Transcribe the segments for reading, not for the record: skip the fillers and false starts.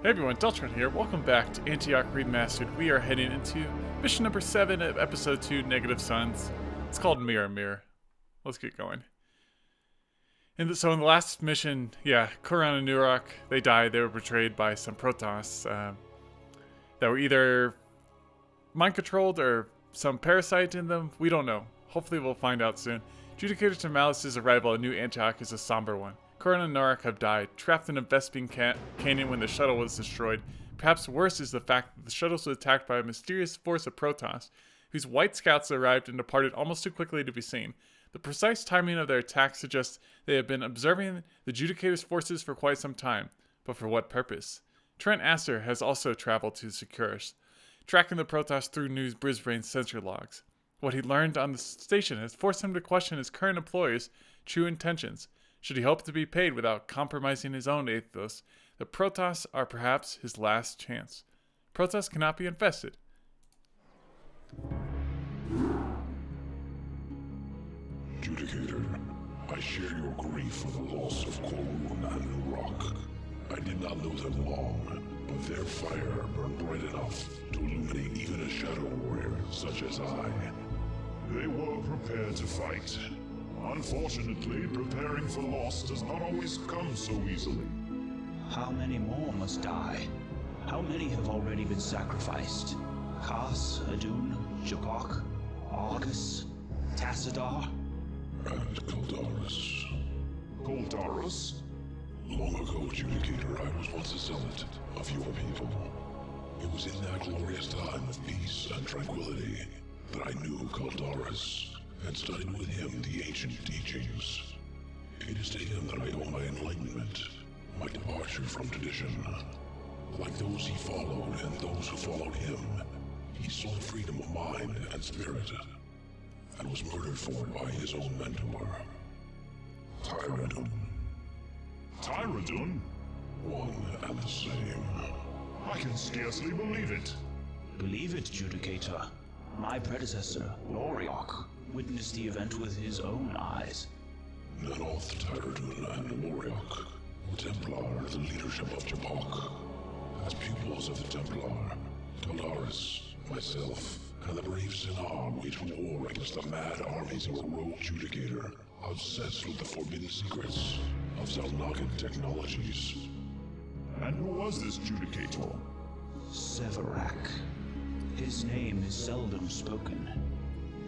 Hey everyone, Deltron here. Welcome back to Antioch Remastered. We are heading into mission number 7 of episode 2, Negative Suns. It's called Mirror Mirror. Let's get going. So in the last mission, Kuran and Nurok, they died. They were betrayed by some Protoss that were either mind-controlled or some parasite in them. We don't know. Hopefully we'll find out soon. Antioch Turmalis' arrival at New Antioch is a somber one. Kuran and Nurok have died, trapped in a Vespene canyon when the shuttle was destroyed. Perhaps worse is the fact that the shuttle was attacked by a mysterious force of Protoss, whose white scouts arrived and departed almost too quickly to be seen. The precise timing of their attack suggests they have been observing the Judicator's forces for quite some time, but for what purpose? Trent Astor has also traveled to Securus, tracking the Protoss through New Brisbane's sensor logs. What he learned on the station has forced him to question his current employers' true intentions. Should he hope to be paid without compromising his own ethos, the Protoss are perhaps his last chance. Protoss cannot be infested. Judicator, I share your grief for the loss of Korun and Nurok. I did not know them long, but their fire burned bright enough to illuminate even a shadow warrior such as I. They were prepared to fight. Unfortunately, preparing for loss does not always come so easily. How many more must die? How many have already been sacrificed? Kas, Adun, Jabok, Argus, Tassadar? And Kaldaris. Kaldaris? Long ago, Judicator, I was once a zealot of your people. It was in that glorious time of peace and tranquility that I knew Kaldaris and studied with him the ancient teachings. It is to him that I owe my enlightenment, my departure from tradition. Like those he followed and those who followed him, he sought freedom of mind and spirit, and was murdered for it by his own mentor, Tyradun. Tyradun? One and the same. I can scarcely believe it. Believe it, Judicator. My predecessor, Loriok, witnessed the event with his own eyes. Nanoth, Tyradun, and Loriok were Templar under the leadership of Jabok. As pupils of the Templar, Kaldaris, myself, and the brave Sinar waged war against the mad armies of a rogue Judicator, obsessed with the forbidden secrets of Zalnagan technologies. And who was this Judicator? Severak. His name is seldom spoken.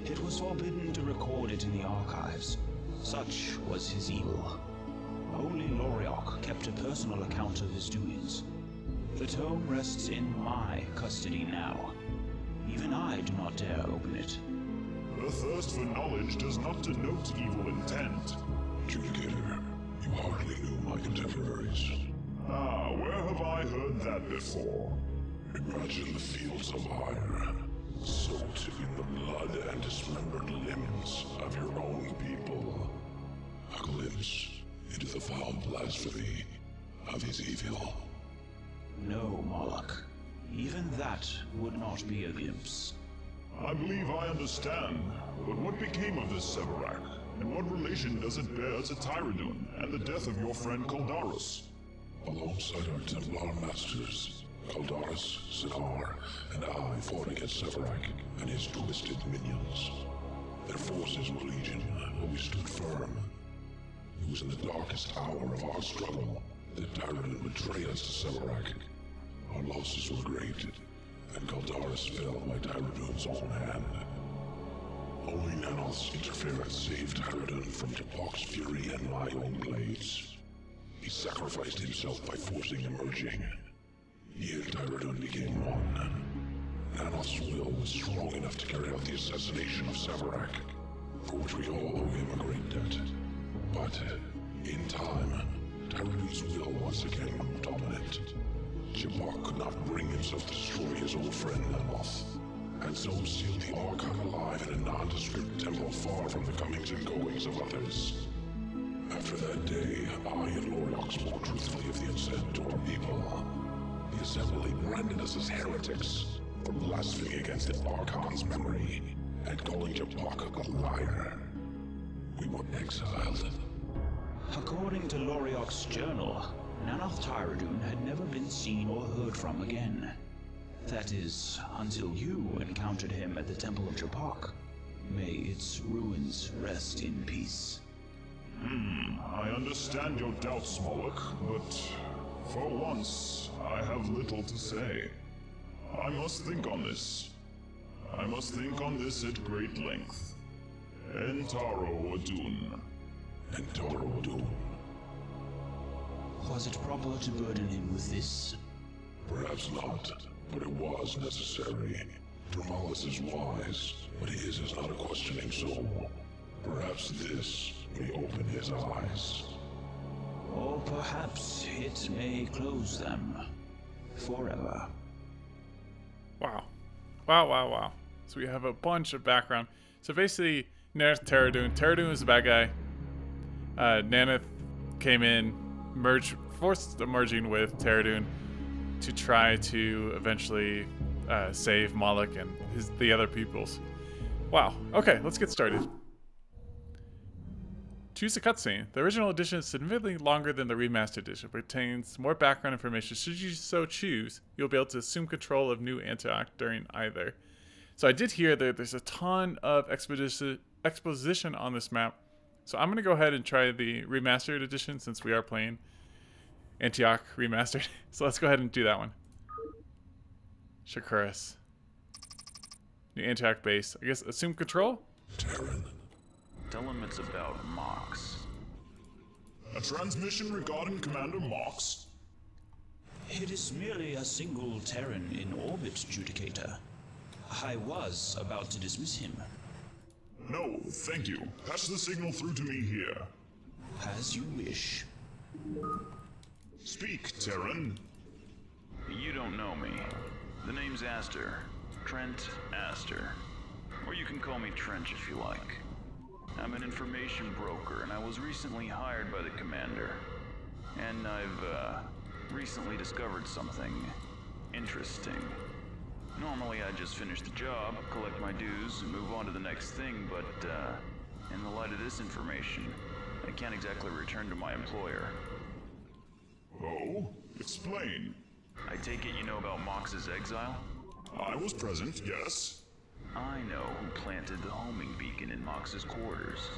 It was forbidden to record it in the archives. Such was his evil. Only Loriok kept a personal account of his doings. The tome rests in my custody now. Even I do not dare open it. The thirst for knowledge does not denote evil intent. Judicator, you hardly knew my contemporaries. Ah, where have I heard that before? Imagine the fields of ire, soaked in the blood and dismembered limbs of your own people. A glimpse into the foul blasphemy of his evil. No, Moloch. Even that would not be a glimpse. I believe I understand, but what became of this Severak? And what relation does it bear to Tyradun and the death of your friend Kaldaris? Alongside our Templar masters, Kaldaris, Sinar, and I fought against Severak and his twisted minions. Their forces were legion, but we stood firm. It was in the darkest hour of our struggle that Tyradun betrayed us to Severak. Our losses were great, and Kaldaris fell by Tyradun's own hand. Only Nanoth's interference saved Tyradun from Jabok's fury and my own blades. He sacrificed himself by forcing a merging. He and Tyradun became one. Nanoth's will was strong enough to carry out the assassination of Severak, for which we all owe him a great debt. But, in time, Tyradun's will once again grew dominant. Jabok could not bring himself to destroy his old friend Nanoth, and so sealed the Archon alive in a nondescript temple far from the comings and goings of others. After that day, I and Loriok spoke truthfully of the ascent to our people. The Assembly branded us as heretics for blaspheming against the Archon's memory and calling Jabok a liar. We were exiled. According to Loriok's journal, Nanoth Tyradun had never been seen or heard from again. That is, until you encountered him at the Temple of Japak. May its ruins rest in peace. I understand your doubts, Moloch, but for once, I have little to say. I must think on this. I must think on this at great length. Entaro Adun. Antioch Adun. Was it proper to burden him with this? Perhaps not, but it was necessary. Turmalis is wise, but his is not a questioning soul. Perhaps this may open his eyes. Or perhaps it may close them. Forever. Wow. Wow. So we have a bunch of background. So basically, Nanath Tyradun was the bad guy. Nanath came in, forced the merging with Tyradun to try to eventually save Moloch and the other peoples. Wow. Okay, let's get started. Choose a cutscene. The original edition is significantly longer than the remastered edition, but contains more background information. Should you so choose, you'll be able to assume control of New Antioch during either. So I did hear that there's a ton of exposition on this map. So I'm going to go ahead and try the remastered edition since we are playing Antioch Remastered. So let's go ahead and do that one. Shakuras. New Antioch base. I guess assume control? Terran. Tell him it's about Mox. A transmission regarding Commander Mox? It is merely a single Terran in orbit, Judicator. I was about to dismiss him. No, thank you. Pass the signal through to me here. As you wish. Speak, Terran. You don't know me. The name's Aster. Trent Aster. Or you can call me Trench if you like. I'm an information broker, and I was recently hired by the commander. And I've, recently discovered something interesting. Normally I just finish the job, collect my dues, and move on to the next thing, but, in the light of this information, I can't exactly return to my employer. Oh? Explain. I take it you know about Mox's exile? I was present, yes. I know who planted the homing beacon in Mox's quarters.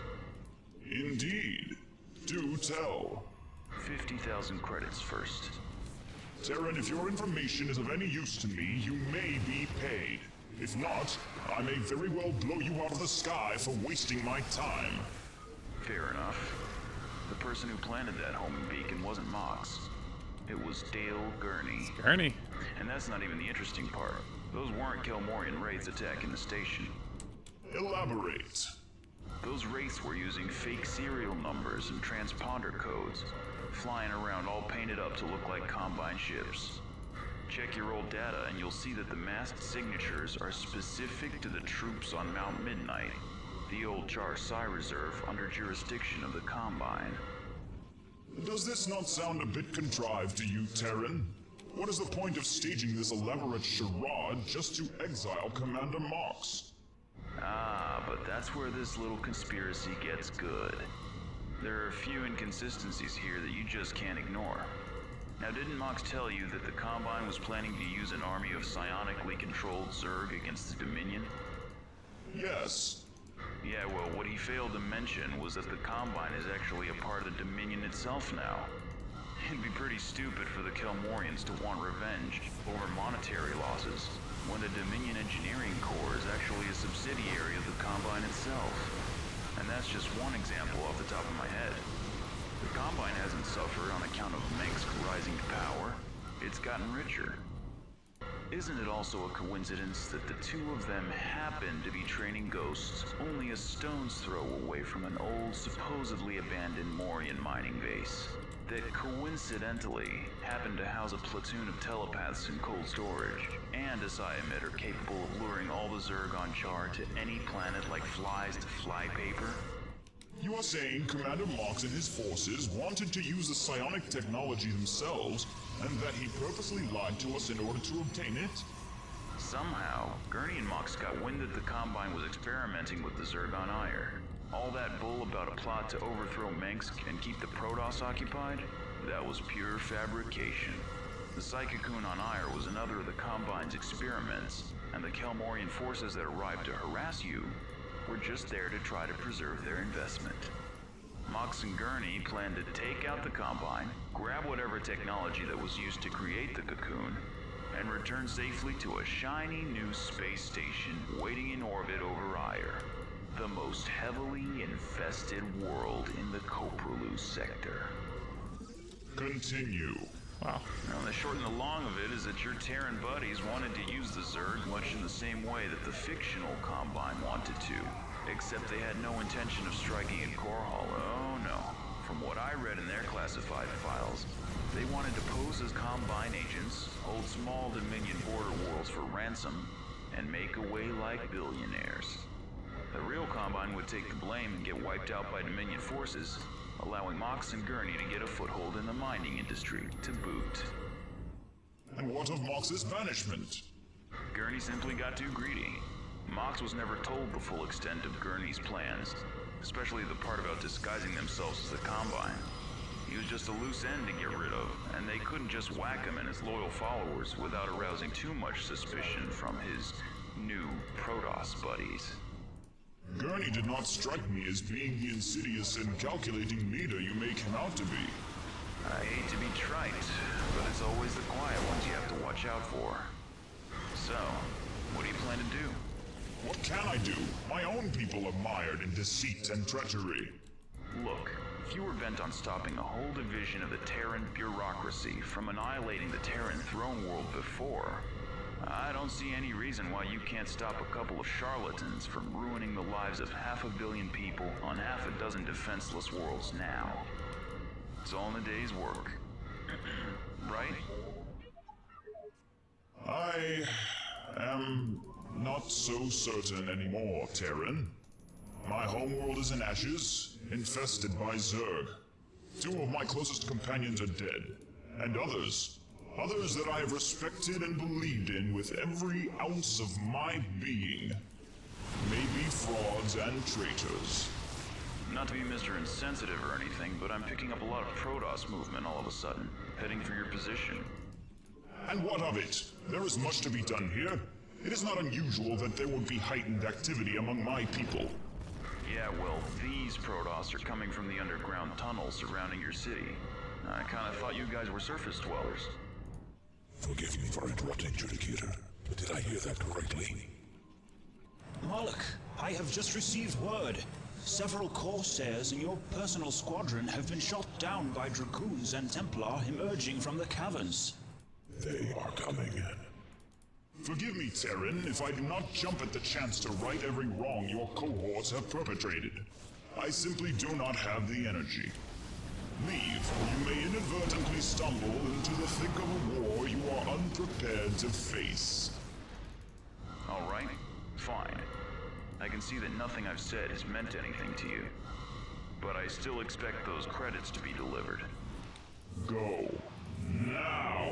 Indeed. Do tell. 50,000 credits first. Terran, if your information is of any use to me, you may be paid. If not, I may very well blow you out of the sky for wasting my time. Fair enough. The person who planted that homing beacon wasn't Mox. It was Dale Gurney. Gurney. And that's not even the interesting part. Those weren't Kelmorian wraiths attacking the station. Elaborate. Those wraiths were using fake serial numbers and transponder codes, flying around all painted up to look like Combine ships. Check your old data and you'll see that the masked signatures are specific to the troops on Mount Midnight, the old Char Psi reserve under jurisdiction of the Combine. Does this not sound a bit contrived to you, Terran? What is the point of staging this elaborate charade just to exile Commander Mox? Ah, but that's where this little conspiracy gets good. There are a few inconsistencies here that you just can't ignore. Now, didn't Mox tell you that the Combine was planning to use an army of psionically controlled Zerg against the Dominion? Yes. Yeah, well, what he failed to mention was that the Combine is actually a part of the Dominion itself now. It'd be pretty stupid for the Kelmorians to want revenge over monetary losses, when the Dominion Engineering Corps is actually a subsidiary of the Combine itself. And that's just one example off the top of my head. The Combine hasn't suffered on account of Mengsk rising to power. It's gotten richer. Isn't it also a coincidence that the two of them happen to be training ghosts only a stone's throw away from an old, supposedly abandoned Morian mining base? That coincidentally happened to house a platoon of telepaths in cold storage, and a psi emitter capable of luring all the Zerg on Char to any planet like flies to flypaper? You are saying Commander Mox and his forces wanted to use the psionic technology themselves, and that he purposely lied to us in order to obtain it? Somehow, Gurney and Mox got wind that the Combine was experimenting with the Zerg on Ire. All that bull about a plot to overthrow Mengsk and keep the Protoss occupied? That was pure fabrication. The Psy-Cocoon on Ire was another of the Combine's experiments, and the Kelmorian forces that arrived to harass you were just there to try to preserve their investment. Mox and Gurney planned to take out the Combine, grab whatever technology that was used to create the cocoon, and return safely to a shiny new space station waiting in orbit over Ire, the most heavily infested world in the Koprolu sector. Continue. Wow. Now, the short and the long of it is that your Terran buddies wanted to use the Zerg much in the same way that the fictional Combine wanted to, except they had no intention of striking at Core Hollow. Oh no. From what I read in their classified files, they wanted to pose as Combine agents, hold small Dominion border worlds for ransom, and make away like billionaires. The real Combine would take the blame and get wiped out by Dominion forces, allowing Mox and Gurney to get a foothold in the mining industry, to boot. And what of Mox's banishment? Gurney simply got too greedy. Mox was never told the full extent of Gurney's plans, especially the part about disguising themselves as the Combine. He was just a loose end to get rid of, and they couldn't just whack him and his loyal followers without arousing too much suspicion from his new Protoss buddies. Gurney did not strike me as being the insidious and calculating leader you make him out to be. I hate to be trite, but it's always the quiet ones you have to watch out for. So, what do you plan to do? What can I do? My own people are mired in deceit and treachery. Look, if you were bent on stopping a whole division of the Terran bureaucracy from annihilating the Terran throne world before, I don't see any reason why you can't stop a couple of charlatans from ruining the lives of 500 million people on 6 defenseless worlds now. It's all in a day's work. Right? I am not so certain anymore, Terran. My homeworld is in ashes, infested by Zerg. 2 of my closest companions are dead, and others that I have respected and believed in with every ounce of my being, may be frauds and traitors. Not to be Mr. Insensitive or anything, but I'm picking up a lot of Protoss movement all of a sudden, heading for your position. And what of it? There is much to be done here. It is not unusual that there would be heightened activity among my people. Yeah, well, these Protoss are coming from the underground tunnels surrounding your city. I kinda thought you guys were surface dwellers. Forgive me for interrupting, Judicator, but did I hear that correctly? Moloch, I have just received word. Several Corsairs in your personal squadron have been shot down by Dragoons and Templar emerging from the caverns. They are coming in. Forgive me, Terran, if I do not jump at the chance to right every wrong your cohorts have perpetrated. I simply do not have the energy. Leave, or you may inadvertently stumble into the thick of a war you are unprepared to face. Alright, fine. I can see that nothing I've said has meant anything to you. But I still expect those credits to be delivered. Go. Now!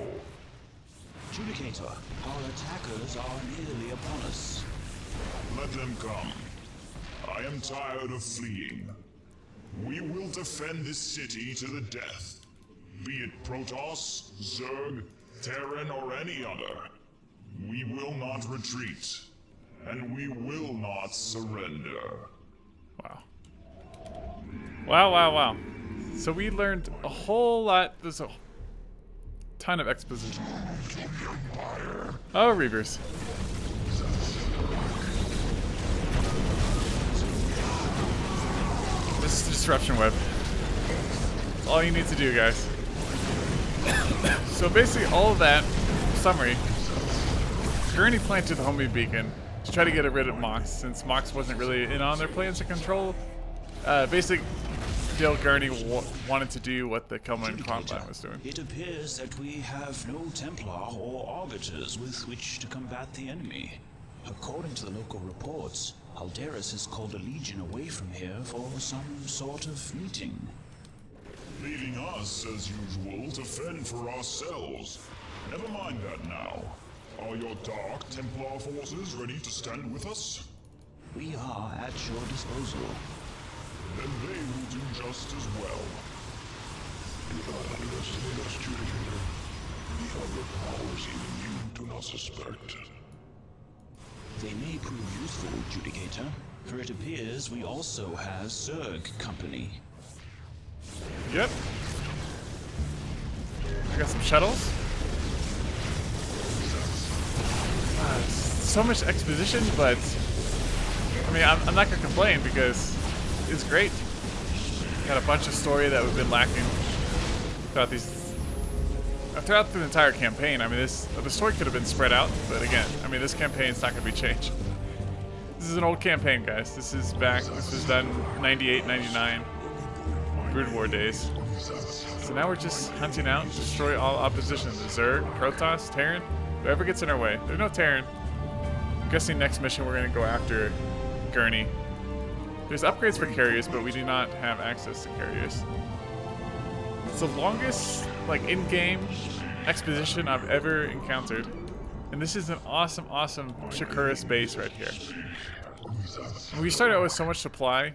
Judicator, our attackers are nearly upon us. Let them come. I am tired of fleeing. We will defend this city to the death. Be it Protoss, Zerg, Terran, or any other. We will not retreat. And we will not surrender. Wow. Wow, wow, wow. So we learned a whole lot. There's a ton of exposition. Oh, Reavers. This is the disruption web. That's all you need to do, guys. So basically all of that, summary, Gurney planted the homing beacon to try to get rid of Mox, since Mox wasn't really in on their plans to control. Basic deal Gurney wanted to do what the Kelman Combine was doing. It appears that we have no Templar or Arbiters with which to combat the enemy. According to the local reports, Alderus has called a legion away from here for some sort of meeting. Leaving us, as usual, to fend for ourselves. Never mind that now. Are your Dark Templar forces ready to stand with us? We are at your disposal. Then they will do just as well. Do not underestimate us, Judicator. The other powers even you do not suspect. They may prove useful, Judicator, for it appears we also have Zerg company. Yep. I got some shuttles. So much exposition, but I mean, I'm not gonna complain because it's great. Got a bunch of story that we've been lacking throughout the entire campaign. I mean, the story could have been spread out, but again, I mean, this campaign's not gonna be changed. This is an old campaign, guys. This is back. This was done 98, 99, Brood War days. So now we're just hunting out, destroy all opposition. The Zerg, Protoss, Terran, whoever gets in our way. There's no Terran. I'm guessing next mission we're gonna go after Gurney. There's upgrades for carriers, but we do not have access to carriers. It's the longest, like, in-game exposition I've ever encountered. And this is an awesome, awesome Shakuras base right here. When we started out with so much supply,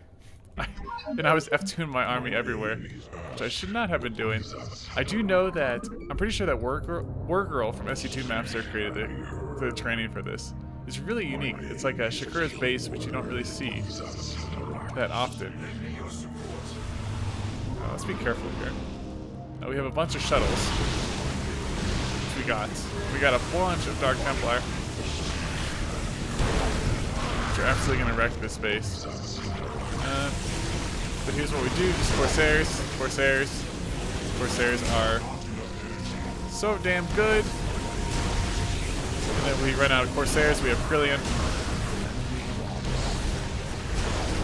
and I was F2ing my army everywhere, which I should not have been doing. I do know that, I'm pretty sure that War Girl from SC2 Mapster created the training for this. It's really unique. It's like a Shakura's base, which you don't really see that often. Let's be careful here. We have a bunch of shuttles. Which we got a bunch of Dark Templar. Which are absolutely going to wreck this base. But here's what we do, just Corsairs. Corsairs are so damn good. And then we run out of Corsairs, we have Krillian.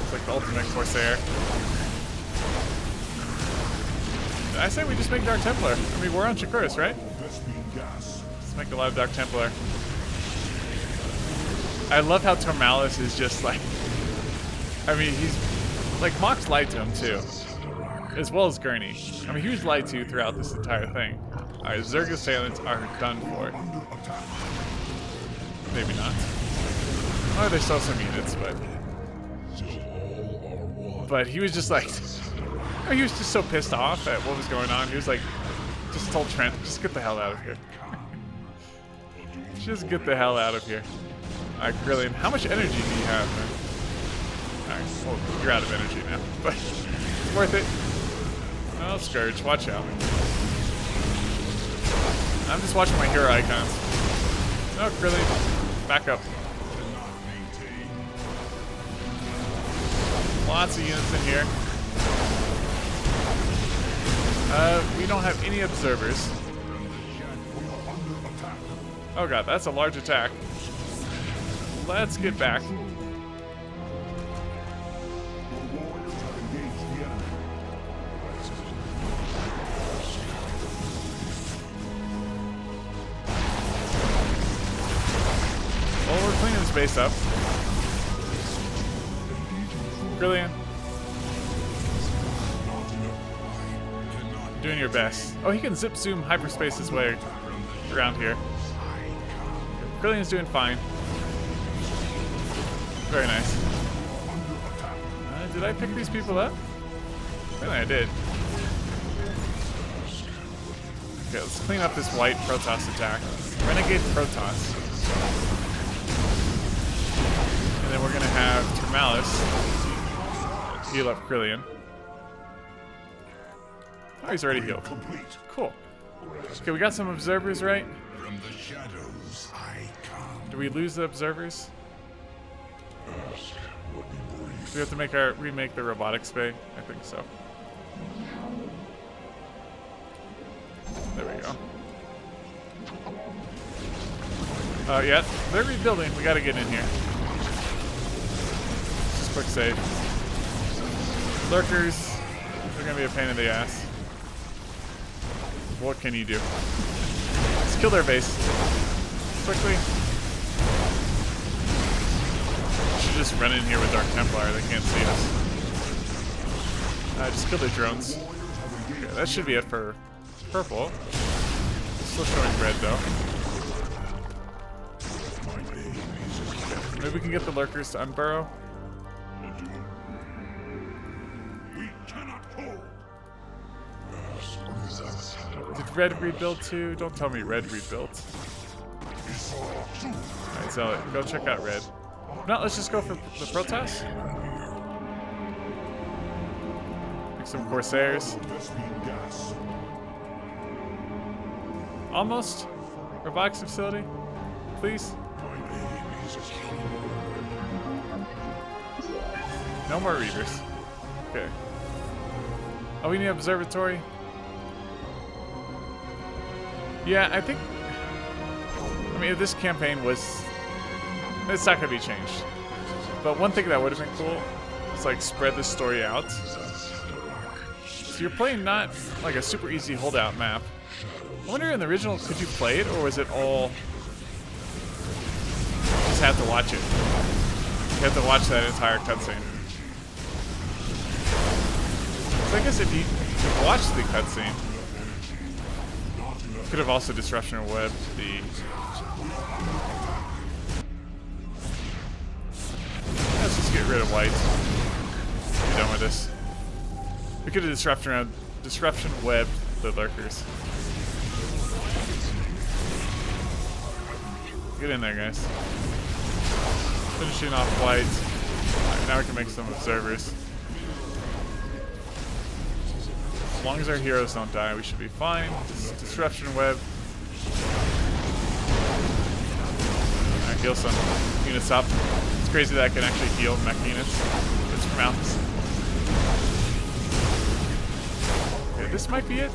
It's like the ultimate Corsair. I say we just make Dark Templar. I mean, we're on Shakuras, right? Let's make a lot of Dark Templar. I love how Turmalis is just like... I mean, he's... Like, Mox lied to him, too. As well as Gurney. I mean, he was lied to throughout this entire thing. Alright, Zerg assailants are done for. Maybe not. Oh, they still have some units, but he was just like... He was just so pissed off at what was going on. He was like, just told Trent, just get the hell out of here. Just get the hell out of here. Alright, Krillian, how much energy do you have, man? Alright, well, you're out of energy now, but it's worth it. Oh, Scourge, watch out. I'm just watching my hero icons. Oh, Krillian, back up. Lots of units in here. We don't have any observers. Oh god, that's a large attack. Let's get back. Well, we're cleaning this base up. Brilliant. Doing your best. Oh, he can zip zoom hyperspace his way around here. Brilliant's doing fine. Very nice. Did I pick these people up? I think I did. Okay, let's clean up this white Protoss attack. Renegade Protoss. And then we're gonna have Turmalis heal up Krillian. Oh, he's already healed. Cool. Okay, we got some observers, right? From the shadows I come. Do we lose the observers? Do we have to remake the robotics bay? I think so. There we go. Yeah, they're rebuilding. We gotta get in here. Just quick save. Lurkers, they're gonna be a pain in the ass. What can you do? Let's kill their base. Quickly. Should just run in here with Dark Templar. They can't see us. Just kill their drones. Okay, that should be it for purple. Still showing red though. Maybe we can get the lurkers to unburrow. We cannot hold. Did Red rebuild too? Don't tell me Red rebuilt. Alright, so go check out Red. No, let's just go for the Protoss. Pick some Corsairs. Almost. Robotics facility. Please. No more Reavers. Okay. Oh, we need an observatory? Yeah, I think... I mean, if this campaign was... It's not going to be changed. But one thing that would have been cool is, like, spread the story out. So you're playing not, like, a super easy holdout map. I wonder in the original, could you play it, or was it all... You just have to watch it. You have to watch that entire cutscene. So I guess if you watch the cutscene, you could have also disruption or webbed the... Let's just get rid of white. Be done with this. We could have disruption webbed the lurkers. Get in there, guys. Finishing off white. Alright, now we can make some observers. As long as our heroes don't die, we should be fine. Disruption web. Alright, heal some units up. It's crazy that I can actually heal mech units. It's from mountains. Okay, this might be it.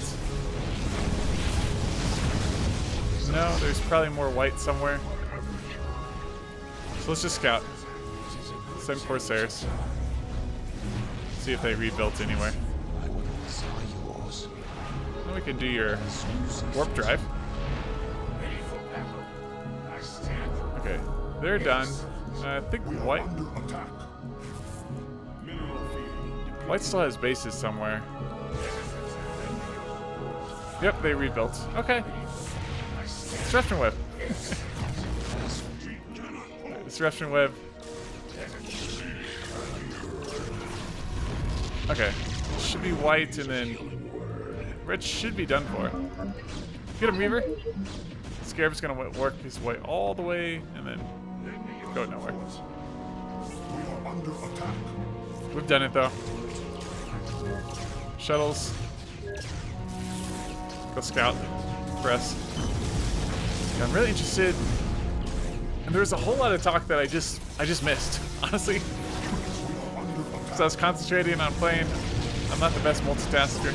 No, there's probably more white somewhere. So let's just scout. Send Corsairs. See if they rebuilt anywhere. Then we can do your warp drive. Okay, they're done. I think White still has bases somewhere. Yep, they rebuilt. Okay. Disruption web. Disruption web. Okay. Should be white and then red should be done for. Get him, Reaver. Scarab's gonna work his way all the way and then go nowhere. We've done it though. Shuttles. Go scout. Press. I'm really interested, and there was a whole lot of talk that I just missed, honestly. So I was concentrating on playing. I'm not the best multitasker.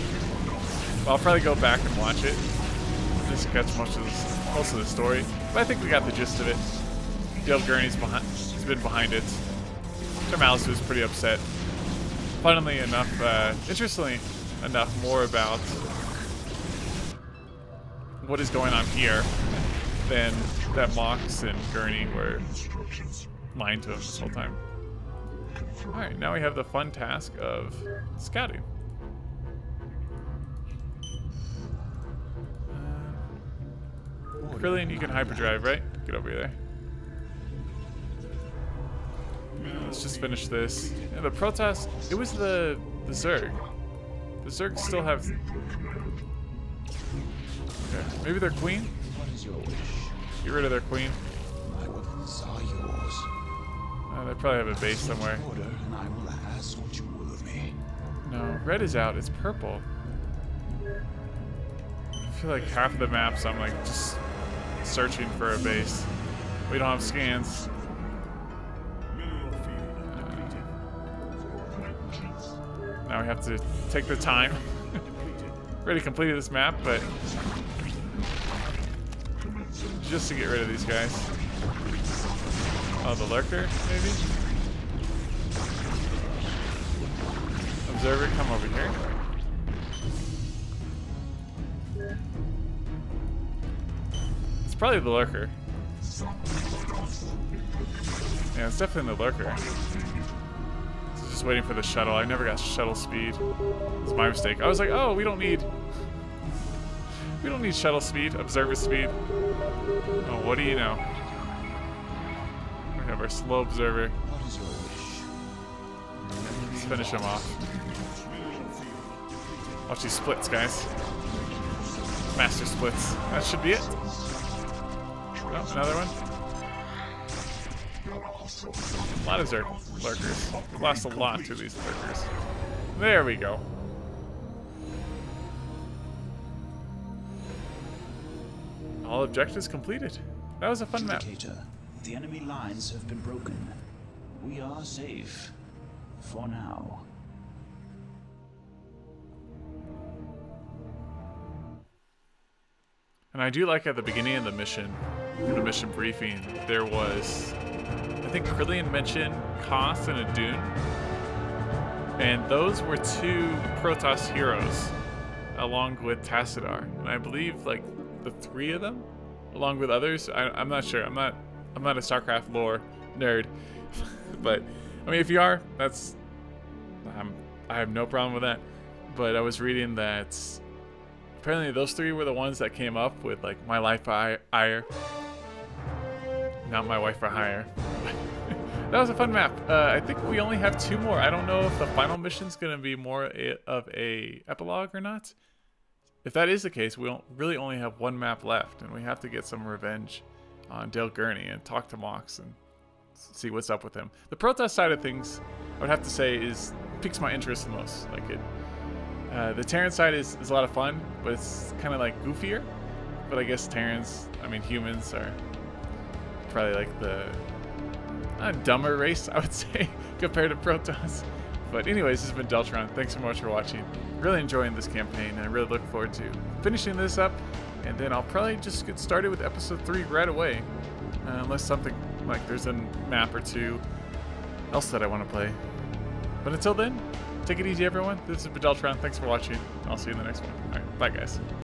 But I'll probably go back and watch it, just to catch most of the story. But I think we got the gist of it. Dale Gurney's he's been behind it. Turmalis was pretty upset. Funnily enough, interestingly enough, more about what is going on here than that Mox and Gurney were lying to him this whole time. Alright, now we have the fun task of scouting. Krillian, you can hyperdrive, right? Get over there. Let's just finish this. Yeah, the Protoss, it was the Zerg. The Zerg still have... Okay, maybe their queen? Get rid of their queen. My weapons are yours. Oh, they probably have a base somewhere. And I will ask what you will of me. No, red is out. It's purple. I feel like half of the maps I'm like just searching for a base. We don't have scans. Now we have to take the time. Already completed this map, but just to get rid of these guys. Oh, the lurker, maybe? Observer, come over here. It's probably the lurker. Yeah, it's definitely the lurker. Just waiting for the shuttle. I never got shuttle speed. It's my mistake. I was like, oh, we don't need shuttle speed, observer speed. Oh, what do you know? We have our slow observer. Let's finish him off. Watch these splits, guys. master splits. That should be it. Oh, another one. A lot of lurkers. We lost a lot to these lurkers. There we go. All objectives completed. That was a fun map. The enemy lines have been broken. We are safe. For now. And I do like at the beginning of the mission briefing, there was, I think Krillian mentioned Koth and a Dune. And those were two Protoss heroes, along with Tassadar. And I believe like the three of them, along with others. I'm not sure. I'm not a StarCraft lore nerd. But I mean, if you are, that's I have no problem with that. But I was reading that apparently those three were the ones that came up with like my life for hire. Not my wife for hire. That was a fun map. I think we only have 2 more. I don't know if the final mission's gonna be more of a epilogue or not. If that is the case, we don't really only have 1 map left, and we have to get some revenge on Dale Gurney and talk to Mox and see what's up with him. The Protoss side of things, I would have to say, piques my interest the most. Like the Terran side is a lot of fun, but it's kind of like goofier. But I guess Terrans, I mean humans, are probably like the dumber race, I would say, compared to Protoss. But anyways, this has been Deltron. Thanks so much for watching. Really enjoying this campaign, and I really look forward to finishing this up. And then I'll probably just get started with episode 3 right away. Unless something, like there's a map or 2 else that I want to play. But until then, take it easy everyone. This has been Deltron. Thanks for watching. I'll see you in the next one. Alright, bye guys.